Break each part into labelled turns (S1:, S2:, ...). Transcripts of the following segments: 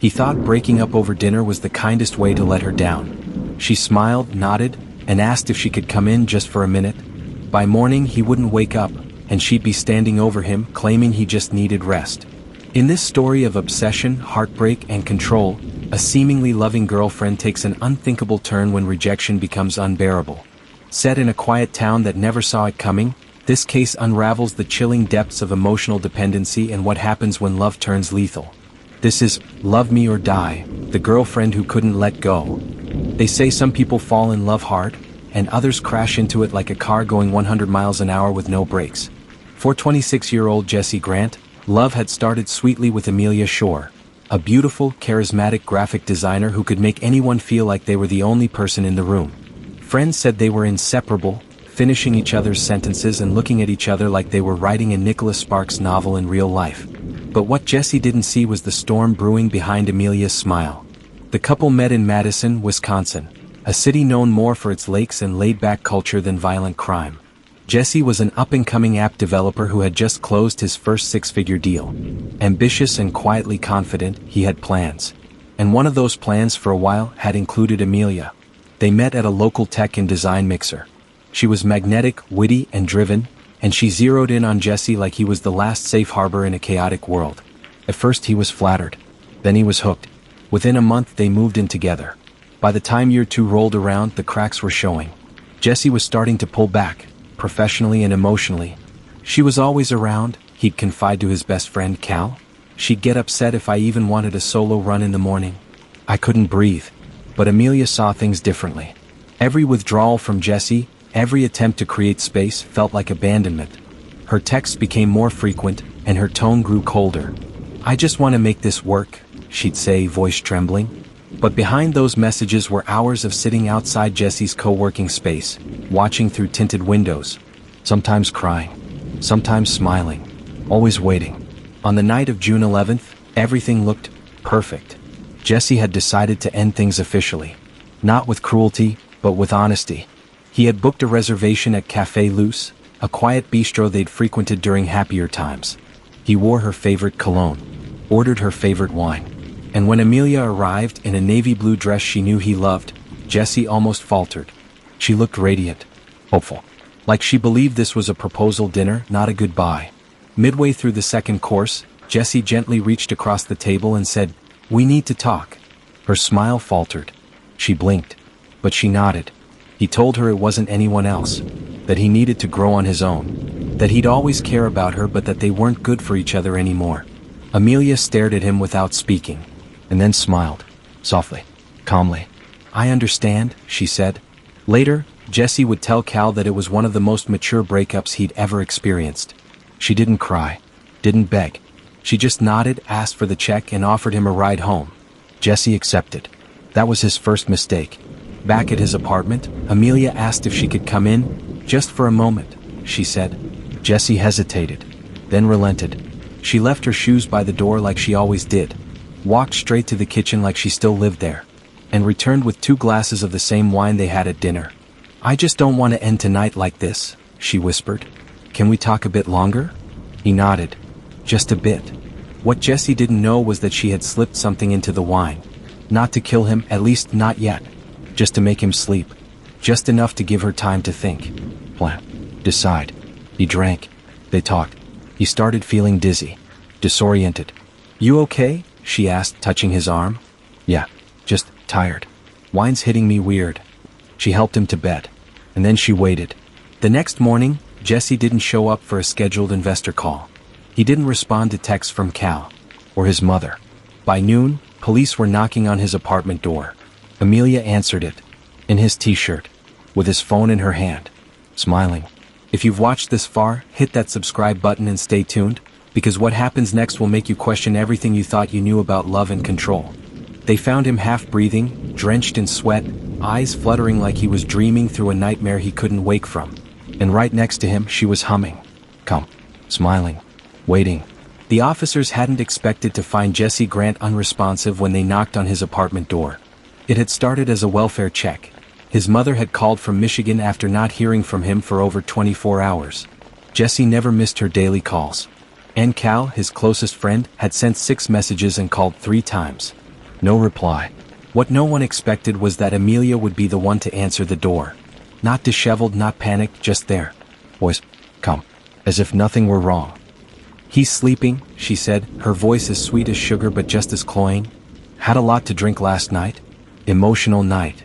S1: He thought breaking up over dinner was the kindest way to let her down. She smiled, nodded, and asked if she could come in just for a minute. By morning he wouldn't wake up, and she'd be standing over him, claiming he just needed rest. In this story of obsession, heartbreak, and control, a seemingly loving girlfriend takes an unthinkable turn when rejection becomes unbearable. Set in a quiet town that never saw it coming, this case unravels the chilling depths of emotional dependency and what happens when love turns lethal. This is Love Me or Die, the girlfriend who couldn't let go. They say some people fall in love hard, and others crash into it like a car going 100 miles an hour with no brakes. For 26-year-old Jessie Grant, love had started sweetly with Amelia Shore, a beautiful, charismatic graphic designer who could make anyone feel like they were the only person in the room. Friends said they were inseparable, finishing each other's sentences and looking at each other like they were writing a Nicholas Sparks novel in real life. But what Jessie didn't see was the storm brewing behind Amelia's smile. The couple met in Madison, Wisconsin, a city known more for its lakes and laid-back culture than violent crime. Jessie was an up-and-coming app developer who had just closed his first six-figure deal. Ambitious and quietly confident, he had plans. And one of those plans for a while had included Amelia. They met at a local tech and design mixer. She was magnetic, witty, and driven, and she zeroed in on Jessie like he was the last safe harbor in a chaotic world. At first he was flattered. Then he was hooked. Within a month they moved in together. By the time year 2 rolled around, the cracks were showing. Jessie was starting to pull back, professionally and emotionally. She was always around, he'd confide to his best friend Cal. She'd get upset if I even wanted a solo run in the morning. I couldn't breathe. But Amelia saw things differently. Every withdrawal from Jessie, every attempt to create space felt like abandonment. Her texts became more frequent, and her tone grew colder. "I just want to make this work," she'd say, voice trembling. But behind those messages were hours of sitting outside Jessie's co-working space, watching through tinted windows, sometimes crying, sometimes smiling, always waiting. On the night of June 11th, everything looked perfect. Jessie had decided to end things officially. Not with cruelty, but with honesty. He had booked a reservation at Café Luce, a quiet bistro they'd frequented during happier times. He wore her favorite cologne, ordered her favorite wine. And when Amelia arrived in a navy blue dress she knew he loved, Jessie almost faltered. She looked radiant, hopeful. Like she believed this was a proposal dinner, not a goodbye. Midway through the second course, Jessie gently reached across the table and said, "We need to talk." Her smile faltered. She blinked, but she nodded. He told her it wasn't anyone else, that he needed to grow on his own, that he'd always care about her but that they weren't good for each other anymore. Amelia stared at him without speaking, and then smiled, softly, calmly. "I understand," she said. Later, Jessie would tell Cal that it was one of the most mature breakups he'd ever experienced. She didn't cry, didn't beg. She just nodded, asked for the check, and offered him a ride home. Jessie accepted. That was his first mistake. Back at his apartment, Amelia asked if she could come in, just for a moment, she said. Jessie hesitated, then relented. She left her shoes by the door like she always did, walked straight to the kitchen like she still lived there, and returned with 2 glasses of the same wine they had at dinner. "I just don't want to end tonight like this," she whispered. "Can we talk a bit longer?" He nodded. Just a bit. What Jessie didn't know was that she had slipped something into the wine. Not to kill him, at least not yet. Just to make him sleep. Just enough to give her time to think. Plan. Decide. He drank. They talked. He started feeling dizzy. Disoriented. "You okay?" she asked, touching his arm. "Yeah. Just tired. Wine's hitting me weird." She helped him to bed. And then she waited. The next morning, Jessie didn't show up for a scheduled investor call. He didn't respond to texts from Cal, or his mother. By noon, police were knocking on his apartment door. Amelia answered it, in his t-shirt, with his phone in her hand, smiling. If you've watched this far, hit that subscribe button and stay tuned, because what happens next will make you question everything you thought you knew about love and control. They found him half-breathing, drenched in sweat, eyes fluttering like he was dreaming through a nightmare he couldn't wake from. And right next to him, she was humming. Come, smiling. Waiting. The officers hadn't expected to find Jessie Grant unresponsive when they knocked on his apartment door. It had started as a welfare check. His mother had called from Michigan after not hearing from him for over 24 hours. Jessie never missed her daily calls. And Cal, his closest friend, had sent 6 messages and called 3 times. No reply. What no one expected was that Amelia would be the one to answer the door. Not disheveled, not panicked, just there. Boys, come. As if nothing were wrong. He's sleeping, she said, her voice as sweet as sugar but just as cloying. Had a lot to drink last night. Emotional night.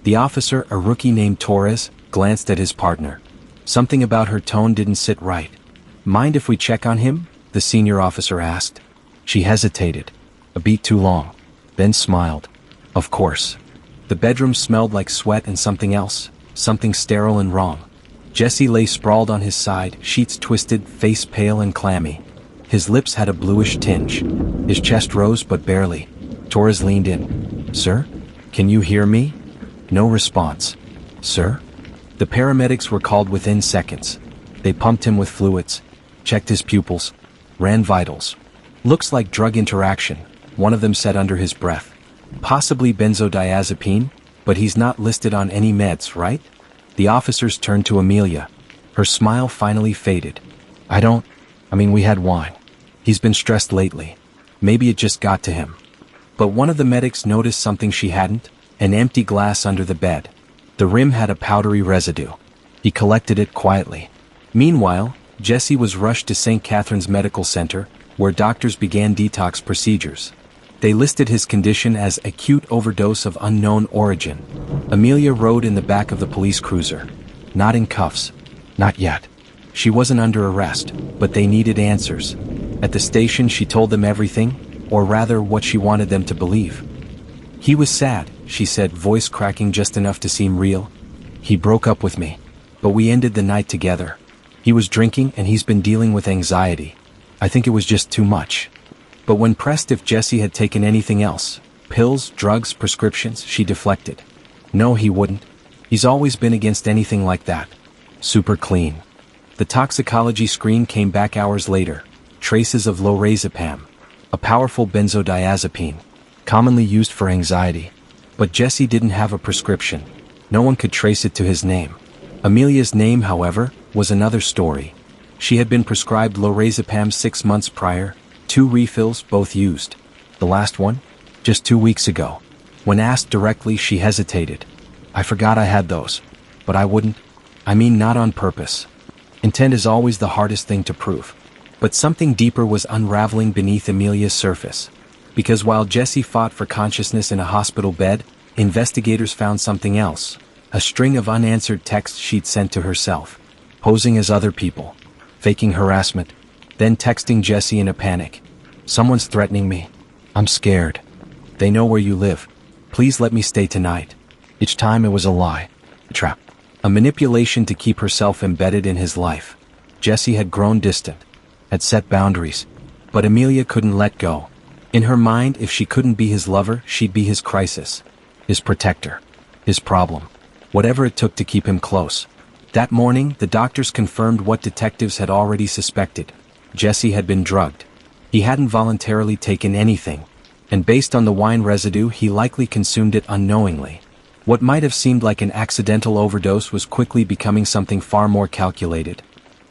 S1: The officer, a rookie named Torres, glanced at his partner. Something about her tone didn't sit right. Mind if we check on him? The senior officer asked. She hesitated. A beat too long. Then smiled. Of course. The bedroom smelled like sweat and something else. Something sterile and wrong. Jesse lay sprawled on his side, sheets twisted, face pale and clammy. His lips had a bluish tinge. His chest rose but barely. Torres leaned in. Sir? Can you hear me? No response. Sir? The paramedics were called within seconds. They pumped him with fluids, checked his pupils, ran vitals. Looks like drug interaction, one of them said under his breath. Possibly benzodiazepine, but he's not listed on any meds, right? The officers turned to Amelia. Her smile finally faded. We had wine. He's been stressed lately. Maybe it just got to him. But one of the medics noticed something she hadn't, an empty glass under the bed. The rim had a powdery residue. He collected it quietly. Meanwhile, Jesse was rushed to St. Catherine's Medical Center, where doctors began detox procedures. They listed his condition as acute overdose of unknown origin. Amelia rode in the back of the police cruiser. Not in cuffs. Not yet. She wasn't under arrest, but they needed answers. At the station she told them everything, or rather what she wanted them to believe. He was sad, she said, voice cracking just enough to seem real. He broke up with me, but we ended the night together. He was drinking and he's been dealing with anxiety. I think it was just too much. But when pressed if Jesse had taken anything else, pills, drugs, prescriptions, she deflected. No, he wouldn't. He's always been against anything like that. Super clean. The toxicology screen came back hours later. Traces of lorazepam, a powerful benzodiazepine, commonly used for anxiety. But Jesse didn't have a prescription. No one could trace it to his name. Amelia's name, however, was another story. She had been prescribed lorazepam 6 months prior, 2 refills, both used. The last one? Just 2 weeks ago. When asked directly, she hesitated. I forgot I had those. But I wouldn't. Not on purpose. Intent is always the hardest thing to prove. But something deeper was unraveling beneath Amelia's surface. Because while Jesse fought for consciousness in a hospital bed, investigators found something else. A string of unanswered texts she'd sent to herself. Posing as other people. Faking harassment. Then texting Jesse in a panic. Someone's threatening me. I'm scared. They know where you live. Please let me stay tonight. Each time it was a lie. A trap. A manipulation to keep herself embedded in his life. Jesse had grown distant. Had set boundaries. But Amelia couldn't let go. In her mind, if she couldn't be his lover, she'd be his crisis. His protector. His problem. Whatever it took to keep him close. That morning, the doctors confirmed what detectives had already suspected. Jesse had been drugged. He hadn't voluntarily taken anything. And based on the wine residue, he likely consumed it unknowingly. What might have seemed like an accidental overdose was quickly becoming something far more calculated.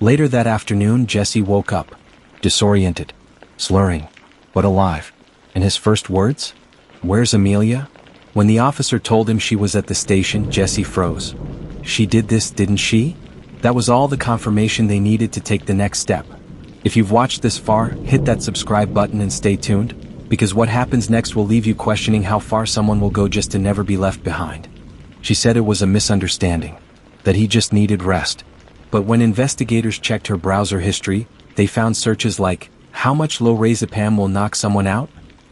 S1: Later that afternoon, Jesse woke up. Disoriented. Slurring. But alive. And his first words? Where's Amelia? When the officer told him she was at the station, Jesse froze. She did this, didn't she? That was all the confirmation they needed to take the next step. If you've watched this far, hit that subscribe button and stay tuned, because what happens next will leave you questioning how far someone will go just to never be left behind. She said it was a misunderstanding. That he just needed rest. But when investigators checked her browser history, they found searches like, how much lorazepam will knock someone out?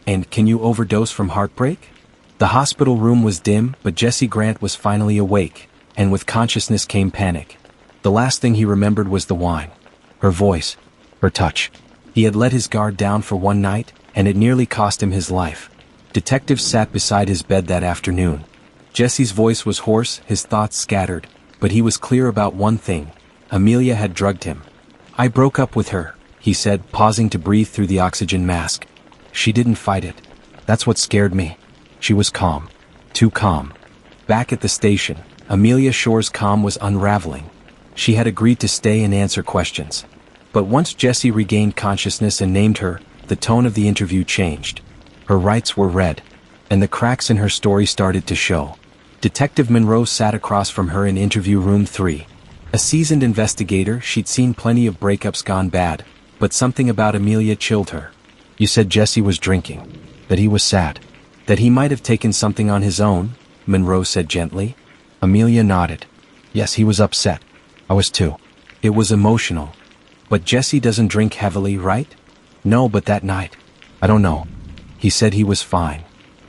S1: And can you overdose from heartbreak? The hospital room was dim, but Jesse Grant was finally awake, and with consciousness came panic. The last thing he remembered was the wine. Her voice. Her touch. He had let his guard down for one night, and it nearly cost him his life. Detectives sat beside his bed that afternoon. Jesse's voice was hoarse, his thoughts scattered, but he was clear about one thing. Amelia had drugged him. I broke up with her, he said, pausing to breathe through the oxygen mask. She didn't fight it. That's what scared me. She was calm. Too calm. Back at the station, Amelia Shore's calm was unraveling. She had agreed to stay and answer questions. But once Jesse regained consciousness and named her, the tone of the interview changed. Her rights were read. and the cracks in her story started to show. Detective Monroe sat across from her in interview room 3. A seasoned investigator, she'd seen plenty of breakups gone bad, but something about Amelia chilled her. You said Jesse was drinking, that he was sad, that he might have taken something on his own, Monroe said gently. Amelia nodded. Yes, he was upset. I was too. It was emotional. But Jesse doesn't drink heavily, right? No, but that night. I don't know. He said he was fine.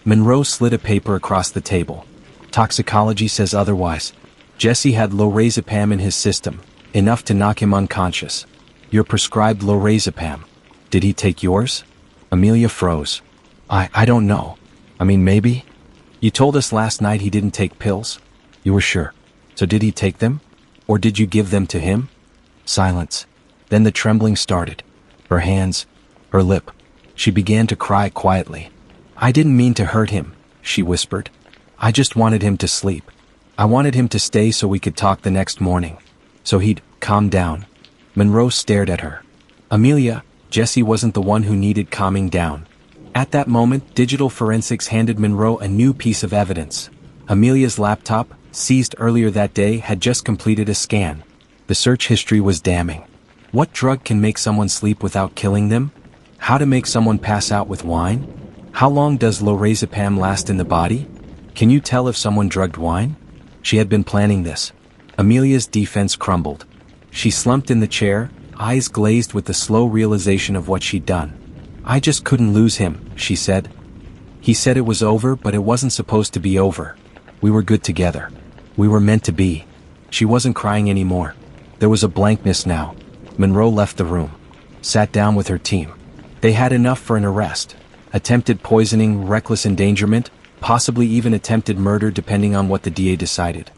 S1: Monroe slid a paper across the table. Toxicology says otherwise. Jesse had lorazepam in his system, enough to knock him unconscious. You're prescribed lorazepam. Did he take yours? Amelia froze. I don't know. I mean, maybe? You told us last night he didn't take pills? You were sure. So did he take them? Or did you give them to him? Silence. Then the trembling started. Her hands, her lip. She began to cry quietly. I didn't mean to hurt him, she whispered. I just wanted him to sleep. I wanted him to stay so we could talk the next morning. So he'd calm down. Monroe stared at her. Amelia, Jesse wasn't the one who needed calming down. At that moment, digital forensics handed Monroe a new piece of evidence. Amelia's laptop, seized earlier that day, had just completed a scan. The search history was damning. What drug can make someone sleep without killing them? How to make someone pass out with wine? How long does lorazepam last in the body? Can you tell if someone drugged wine? She had been planning this. Amelia's defense crumbled. She slumped in the chair, eyes glazed with the slow realization of what she'd done. I just couldn't lose him, she said. He said it was over, but it wasn't supposed to be over. We were good together. We were meant to be. She wasn't crying anymore. There was a blankness now. Monroe left the room. Sat down with her team. They had enough for an arrest. Attempted poisoning, reckless endangerment, possibly even attempted murder depending on what the DA decided.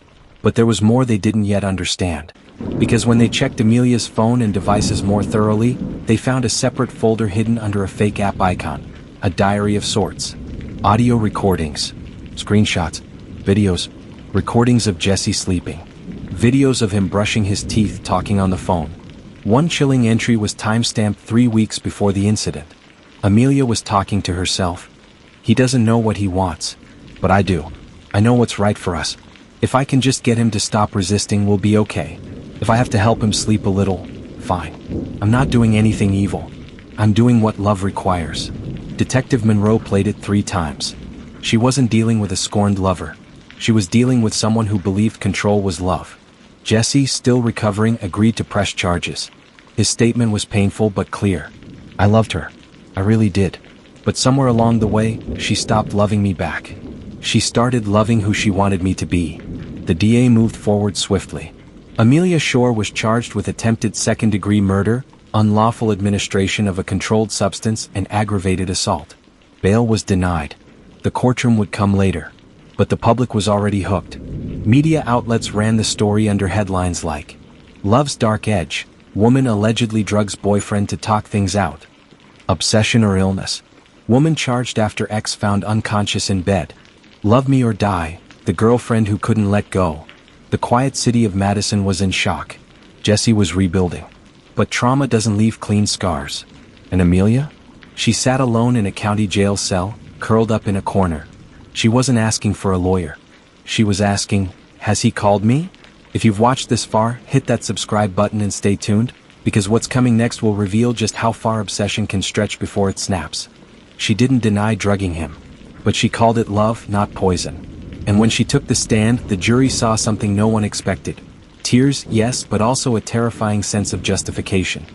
S1: But there was more they didn't yet understand. Because when they checked Amelia's phone and devices more thoroughly, they found a separate folder hidden under a fake app icon. A diary of sorts. Audio recordings. Screenshots. Videos. Recordings of Jesse sleeping. Videos of him brushing his teeth, talking on the phone. One chilling entry was timestamped 3 weeks before the incident. Amelia was talking to herself. He doesn't know what he wants. But I do. I know what's right for us. If I can just get him to stop resisting, we'll be okay. If I have to help him sleep a little, fine. I'm not doing anything evil. I'm doing what love requires. Detective Monroe played it 3 times. She wasn't dealing with a scorned lover. She was dealing with someone who believed control was love. Jesse, still recovering, agreed to press charges. His statement was painful but clear. I loved her. I really did. But somewhere along the way, she stopped loving me back. She started loving who she wanted me to be. The DA moved forward swiftly. Amelia Shore was charged with attempted second-degree murder, unlawful administration of a controlled substance, and aggravated assault. Bail was denied. The courtroom would come later. But the public was already hooked. Media outlets ran the story under headlines like, Love's Dark Edge, Woman Allegedly Drugs Boyfriend to Talk Things Out. Obsession or Illness. Woman charged after ex found unconscious in bed. Love Me or Die, the girlfriend who couldn't let go. The quiet city of Madison was in shock. Jesse was rebuilding. But trauma doesn't leave clean scars. And Amelia? She sat alone in a county jail cell, curled up in a corner. She wasn't asking for a lawyer. She was asking, has he called me? If you've watched this far, hit that subscribe button and stay tuned, because what's coming next will reveal just how far obsession can stretch before it snaps. She didn't deny drugging him. But she called it love, not poison. And when she took the stand, the jury saw something no one expected. Tears, yes, but also a terrifying sense of justification.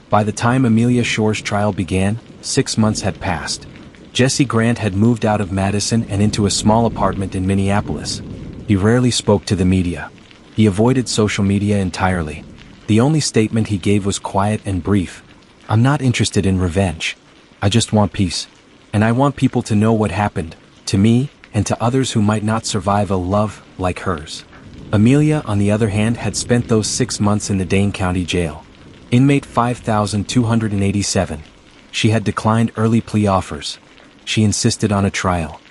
S1: By the time Amelia Shore's trial began, 6 months had passed. Jesse Grant had moved out of Madison and into a small apartment in Minneapolis. He rarely spoke to the media. He avoided social media entirely. The only statement he gave was quiet and brief. I'm not interested in revenge. I just want peace. And I want people to know what happened, to me, and to others who might not survive a love like hers. Amelia, on the other hand, had spent those 6 months in the Dane County Jail. Inmate 5287. She had declined early plea offers. She insisted on a trial.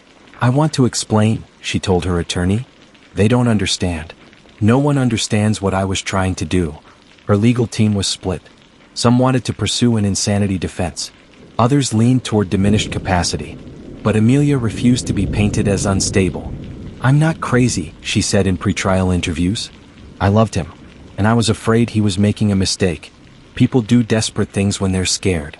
S1: I want to explain, she told her attorney. They don't understand. No one understands what I was trying to do. Her legal team was split. Some wanted to pursue an insanity defense. Others leaned toward diminished capacity. But Amelia refused to be painted as unstable. "I'm not crazy," she said in pretrial interviews. "I loved him, and I was afraid he was making a mistake. People do desperate things when they're scared."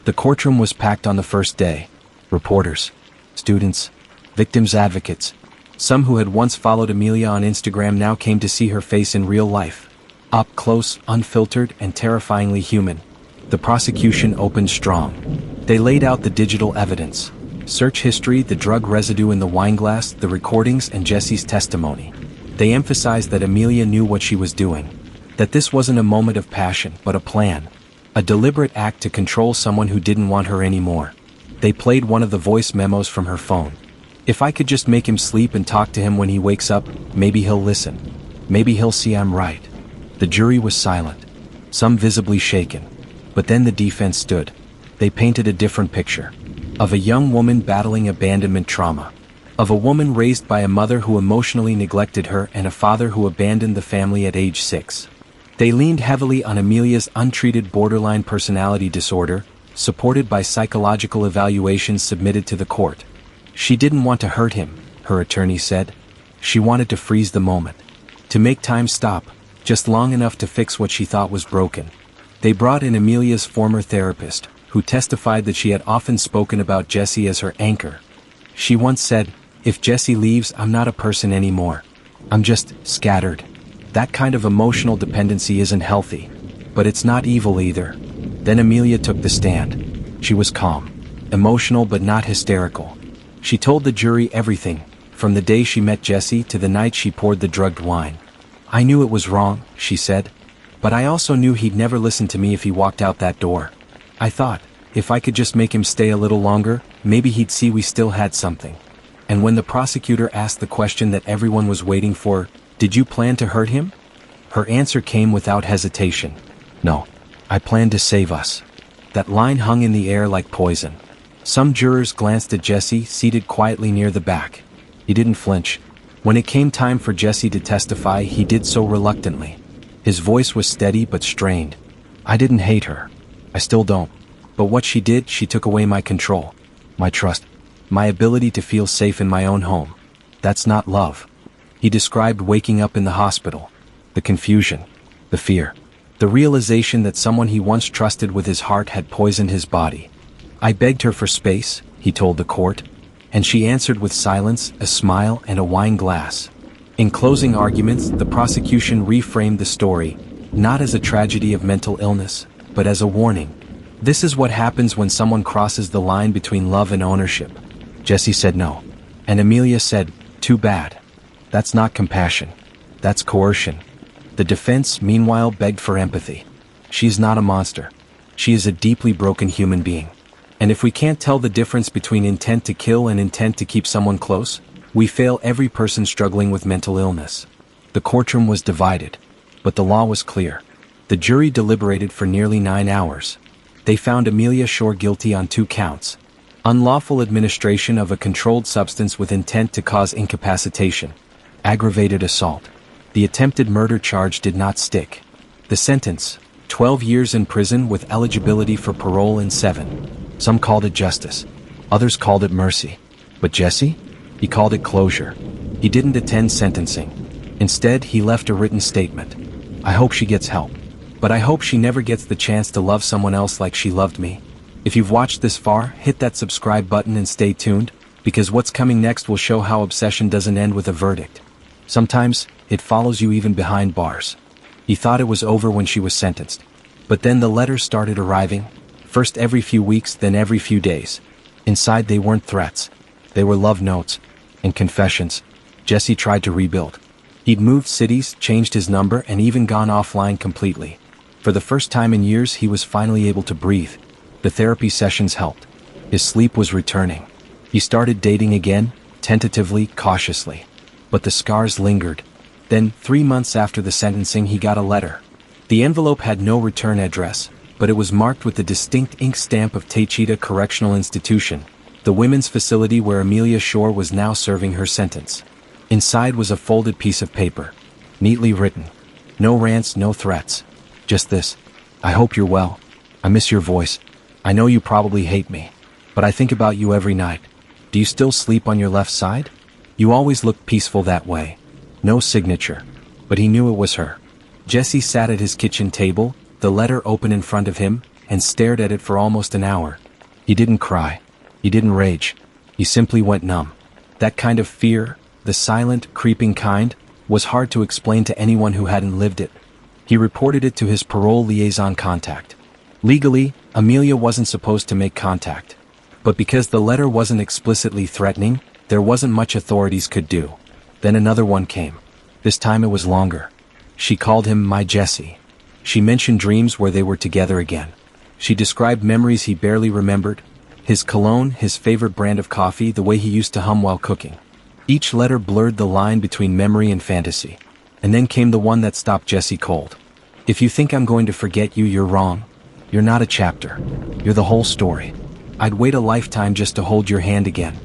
S1: The courtroom was packed on the first day. Reporters, students, victims' advocates. Some who had once followed Amelia on Instagram now came to see her face in real life. Up close, unfiltered, and terrifyingly human. The prosecution opened strong. They laid out the digital evidence. Search history, the drug residue in the wineglass, the recordings, and Jesse's testimony. They emphasized that Amelia knew what she was doing. That this wasn't a moment of passion, but a plan. A deliberate act to control someone who didn't want her anymore. They played one of the voice memos from her phone. "If I could just make him sleep and talk to him when he wakes up, maybe he'll listen. Maybe he'll see I'm right." The jury was silent, some visibly shaken. But then the defense stood. They painted a different picture. Of a young woman battling abandonment trauma. Of a woman raised by a mother who emotionally neglected her and a father who abandoned the family at age 6. They leaned heavily on Amelia's untreated borderline personality disorder, supported by psychological evaluations submitted to the court. She didn't want to hurt him, her attorney said. She wanted to freeze the moment. To make time stop, just long enough to fix what she thought was broken. They brought in Amelia's former therapist, who testified that she had often spoken about Jesse as her anchor. She once said, "If Jesse leaves, I'm not a person anymore. I'm just scattered." That kind of emotional dependency isn't healthy. But it's not evil either. Then Amelia took the stand. She was calm, emotional but not hysterical. She told the jury everything, from the day she met Jesse to the night she poured the drugged wine. "I knew it was wrong," she said. "But I also knew he'd never listen to me if he walked out that door. I thought, if I could just make him stay a little longer, maybe he'd see we still had something." And when the prosecutor asked the question that everyone was waiting for, "Did you plan to hurt him?" her answer came without hesitation. "No. I planned to save us." That line hung in the air like poison. Some jurors glanced at Jesse, seated quietly near the back. He didn't flinch. When it came time for Jesse to testify, he did so reluctantly. His voice was steady but strained. "I didn't hate her. I still don't. But what she did, she took away my control, my trust, my ability to feel safe in my own home. That's not love." He described waking up in the hospital. The confusion, the fear, the realization that someone he once trusted with his heart had poisoned his body. "I begged her for space," he told the court, and she answered with silence, a smile, and a wine glass. In closing arguments, the prosecution reframed the story, not as a tragedy of mental illness, but as a warning. This is what happens when someone crosses the line between love and ownership. Jesse said no. And Amelia said, "Too bad." That's not compassion. That's coercion. The defense, meanwhile, begged for empathy. She is not a monster. She is a deeply broken human being. And if we can't tell the difference between intent to kill and intent to keep someone close, we fail every person struggling with mental illness. The courtroom was divided, but the law was clear. The jury deliberated for nearly 9 hours. They found Amelia Shore guilty on 2 counts. Unlawful administration of a controlled substance with intent to cause incapacitation. Aggravated assault. The attempted murder charge did not stick. The sentence, 12 years in prison with eligibility for parole in 7. Some called it justice. Others called it mercy. But Jesse? He called it closure. He didn't attend sentencing. Instead, he left a written statement. "I hope she gets help. But I hope she never gets the chance to love someone else like she loved me." If you've watched this far, hit that subscribe button and stay tuned, because what's coming next will show how obsession doesn't end with a verdict. Sometimes, it follows you even behind bars. He thought it was over when she was sentenced. But then the letters started arriving, first every few weeks, then every few days. Inside they weren't threats. They were love notes and confessions. Jesse tried to rebuild. He'd moved cities, changed his number, and even gone offline completely. For the first time in years, he was finally able to breathe. The therapy sessions helped. His sleep was returning. He started dating again, tentatively, cautiously. But the scars lingered. Then, 3 months after the sentencing, he got a letter. The envelope had no return address, but it was marked with the distinct ink stamp of Techita Correctional Institution, the women's facility where Amelia Shore was now serving her sentence. Inside was a folded piece of paper, neatly written. No rants, no threats. Just this: "I hope you're well. I miss your voice. I know you probably hate me, but I think about you every night. Do you still sleep on your left side? You always looked peaceful that way. No signature. But he knew it was her. Jesse sat at his kitchen table, the letter open in front of him, and stared at it for almost an hour. He didn't cry. He didn't rage. He simply went numb. That kind of fear, the silent, creeping kind, was hard to explain to anyone who hadn't lived it. He reported it to his parole liaison contact. Legally, Amelia wasn't supposed to make contact. But because the letter wasn't explicitly threatening, there wasn't much authorities could do. Then another one came. This time it was longer. She called him my Jesse. She mentioned dreams where they were together again. She described memories he barely remembered. His cologne, his favorite brand of coffee, the way he used to hum while cooking. Each letter blurred the line between memory and fantasy. And then came the one that stopped Jesse cold. If you think I'm going to forget you, you're wrong. You're not a chapter. You're the whole story. I'd wait a lifetime just to hold your hand again.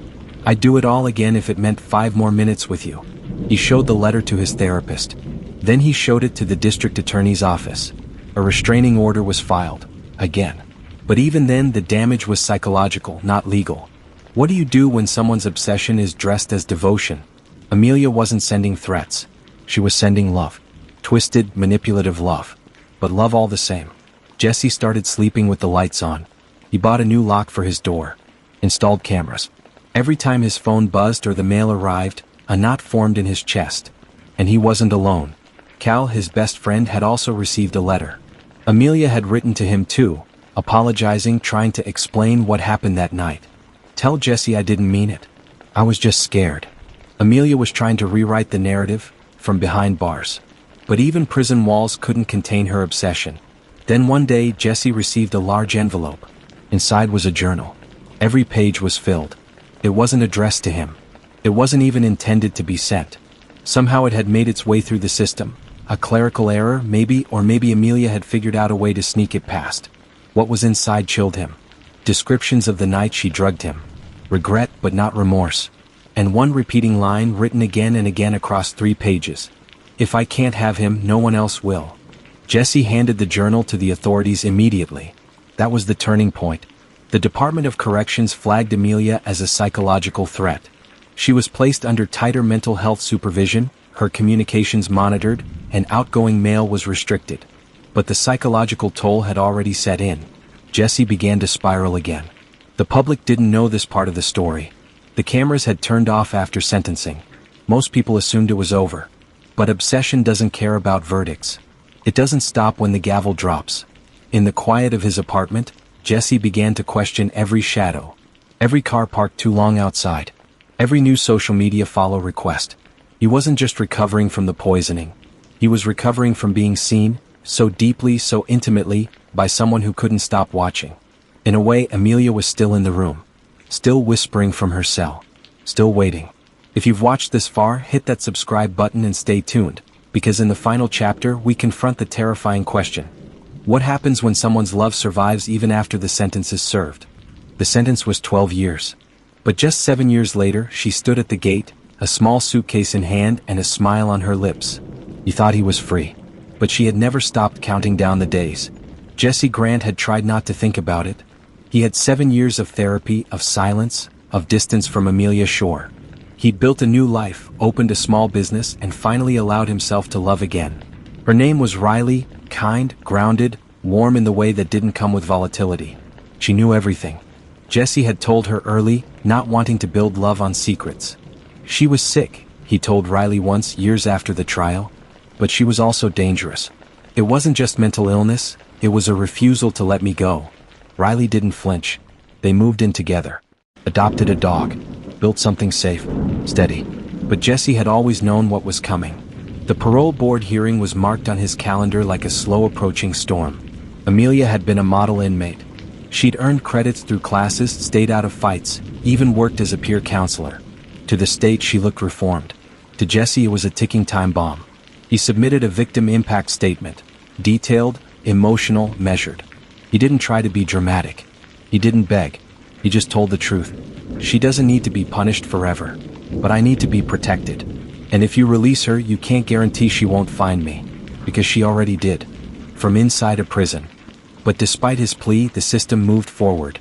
S1: I'd do it all again if it meant 5 more minutes with you. He showed the letter to his therapist. Then he showed it to the district attorney's office. A restraining order was filed. Again. But even then, the damage was psychological, not legal. What do you do when someone's obsession is dressed as devotion? Amelia wasn't sending threats. She was sending love. Twisted, manipulative love. But love all the same. Jesse started sleeping with the lights on. He bought a new lock for his door. Installed cameras. Every time his phone buzzed or the mail arrived, a knot formed in his chest. And he wasn't alone. Cal, his best friend, had also received a letter. Amelia had written to him too, apologizing, trying to explain what happened that night. Tell Jesse I didn't mean it. I was just scared. Amelia was trying to rewrite the narrative, from behind bars. But even prison walls couldn't contain her obsession. Then one day, Jesse received a large envelope. Inside was a journal. Every page was filled. It wasn't addressed to him. It wasn't even intended to be sent. Somehow it had made its way through the system. A clerical error, maybe, or maybe Amelia had figured out a way to sneak it past. What was inside chilled him. Descriptions of the night she drugged him. Regret, but not remorse. And one repeating line written again and again across 3 pages. If I can't have him, no one else will. Jesse handed the journal to the authorities immediately. That was the turning point. The Department of Corrections flagged Amelia as a psychological threat. She was placed under tighter mental health supervision, her communications monitored, and outgoing mail was restricted. But the psychological toll had already set in. Jesse began to spiral again. The public didn't know this part of the story. The cameras had turned off after sentencing. Most people assumed it was over. But obsession doesn't care about verdicts. It doesn't stop when the gavel drops. In the quiet of his apartment, Jesse began to question every shadow. Every car parked too long outside. Every new social media follow request. He wasn't just recovering from the poisoning. He was recovering from being seen, so deeply, so intimately, by someone who couldn't stop watching. In a way, Amelia was still in the room. Still whispering from her cell. Still waiting. If you've watched this far, hit that subscribe button and stay tuned, because in the final chapter, we confront the terrifying question. What happens when someone's love survives even after the sentence is served? The sentence was 12 years. But just 7 years later, she stood at the gate, a small suitcase in hand and a smile on her lips. He thought he was free. But she had never stopped counting down the days. Jesse Grant had tried not to think about it. He had 7 years of therapy, of silence, of distance from Amelia Shore. He'd built a new life, opened a small business, and finally allowed himself to love again. Her name was Riley, kind, grounded, warm in the way that didn't come with volatility. She knew everything. Jesse had told her early, not wanting to build love on secrets. She was sick, he told Riley once, years after the trial. But she was also dangerous. It wasn't just mental illness, it was a refusal to let me go. Riley didn't flinch. They moved in together. Adopted a dog. Built something safe, steady. But Jesse had always known what was coming. The parole board hearing was marked on his calendar like a slow-approaching storm. Amelia had been a model inmate. She'd earned credits through classes, stayed out of fights, even worked as a peer counselor. To the state, she looked reformed. To Jesse, it was a ticking time bomb. He submitted a victim impact statement. Detailed, emotional, measured. He didn't try to be dramatic. He didn't beg. He just told the truth. She doesn't need to be punished forever. But I need to be protected. And if you release her, you can't guarantee she won't find me. Because she already did. From inside a prison. But despite his plea, the system moved forward.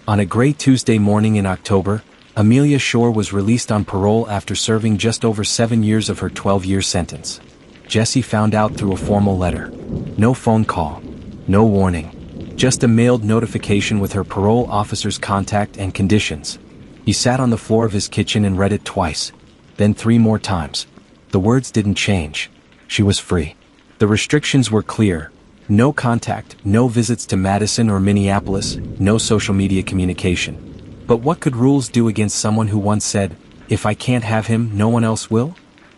S1: On a gray Tuesday morning in October, Amelia Shore was released on parole after serving just over 7 years of her 12-year sentence. Jesse found out through a formal letter. No phone call. No warning. Just a mailed notification with her parole officer's contact and conditions. He sat on the floor of his kitchen and read it twice. Then 3 more times. The words didn't change. She was free. The restrictions were clear. No contact, no visits to Madison or Minneapolis, no social media communication. But what could rules do against someone who once said, "If I can't have him, no one else will"?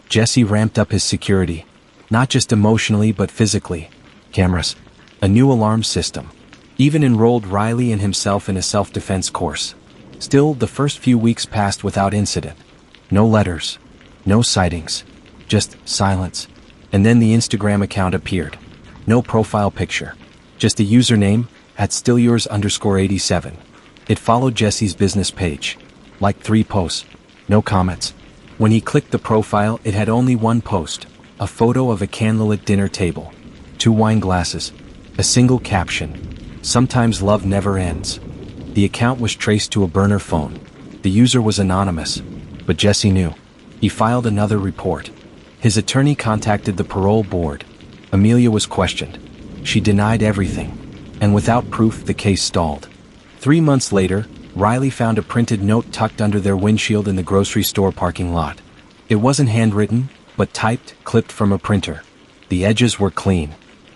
S1: Jesse ramped up his security. Not just emotionally but physically. Cameras. A new alarm system. Even enrolled Riley and himself in a self-defense course. Still, the first few weeks passed without incident. No letters. No sightings. Just silence. And then the Instagram account appeared. No profile picture. Just a username, @stillyours_87. It followed Jesse's business page. Like 3 posts. No comments. When he clicked the profile, it had only 1 post. A photo of a candlelit dinner table. 2 wine glasses. A single caption. "Sometimes love never ends." The account was traced to a burner phone. The user was anonymous. But Jesse knew. He filed another report. His attorney contacted the parole board. Amelia was questioned. She denied everything. And without proof, the case stalled. 3 months later, Riley found a printed note tucked under their windshield in the grocery store parking lot. It wasn't handwritten, but typed, clipped from a printer. The edges were clean.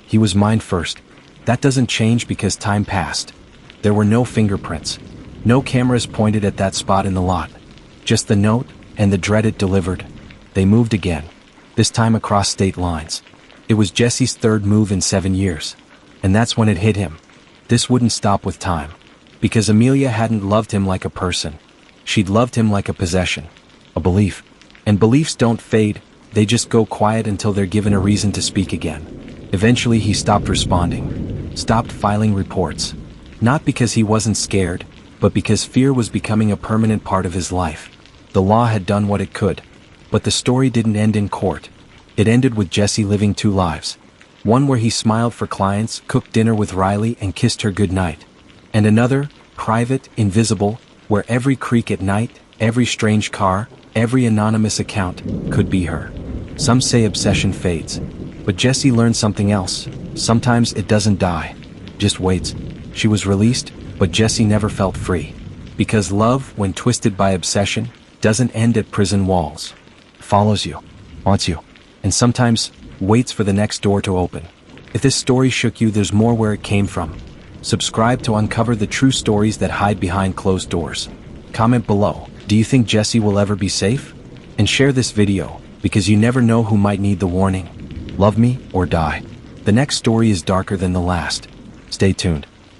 S1: "He was mine first. That doesn't change because time passed." There were no fingerprints. No cameras pointed at that spot in the lot. Just the note, and the dreaded delivered. They moved again. This time across state lines. It was Jesse's 3rd move in 7 years. And that's when it hit him. This wouldn't stop with time. Because Amelia hadn't loved him like a person. She'd loved him like a possession. A belief. And beliefs don't fade, they just go quiet until they're given a reason to speak again. Eventually he stopped responding. Stopped filing reports. Not because he wasn't scared, but because fear was becoming a permanent part of his life. The law had done what it could. But the story didn't end in court. It ended with Jesse living 2 lives. One where he smiled for clients, cooked dinner with Riley, and kissed her goodnight. And another, private, invisible, where every creak at night, every strange car, every anonymous account could be her. Some say obsession fades. But Jesse learned something else. Sometimes it doesn't die. Just waits. She was released, but Jesse never felt free. Because love, when twisted by obsession, doesn't end at prison walls. Follows you, wants you, and sometimes waits for the next door to open. If this story shook you, there's more where it came from. Subscribe to uncover the true stories that hide behind closed doors. Comment below, do you think Jesse will ever be safe? And share this video, because you never know who might need the warning. Love me or die. The next story is darker than the last. Stay tuned.